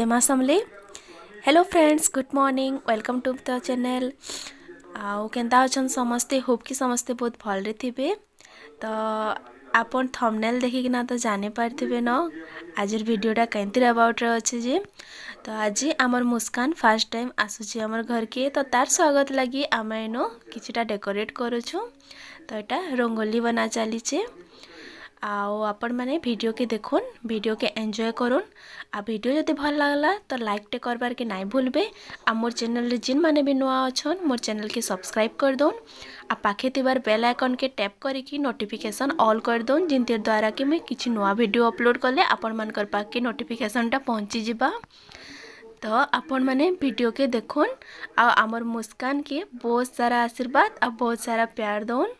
जय माँ Samalei. Hello friends, good morning, welcome to the channel. आउ केंता अछन समस्ते, होप कि समस्ते बहुत भलरे थिबे। तो आपन थंबनेल देखिकिना तो जाने पारथिबे न आज वीडियोटा कैंतिर अबाउट अच्छे जे। तो आज आमर मुस्कान फर्स्ट टाइम आसुची आमर घर के, तो तार स्वागत लगी आम एनो किछिटा डेकोरेट करूछु। तो एटा रंगोली बना चलीचे। आओ आपण मैंने वीडियो के देखुन, वीडियो के एंजॉय करुन। आ वीडियो जदि भल लागला तो लाइक टे करबार के नाई भूलबे। आ मोर चैनल रे जिन माने भी नुआ अछन मोर चैनल के सब्सक्राइब कर दोन। आ पाखे तिबार बेल आइकन के टैप करिकी नोटिफिकेशन ऑल कर दोन, जिनतिर द्वारा कि मैं किछि नुआ वीडियो अपलोड कले आपण मानकर पाखे नोटिफिकेशनटा पहुँची जिबा। तो आपण मैंने वीडियो के देखुन। आ आमर मुस्कान के बहुत सारा आशीर्वाद आ बहुत सारा प्यार दोन।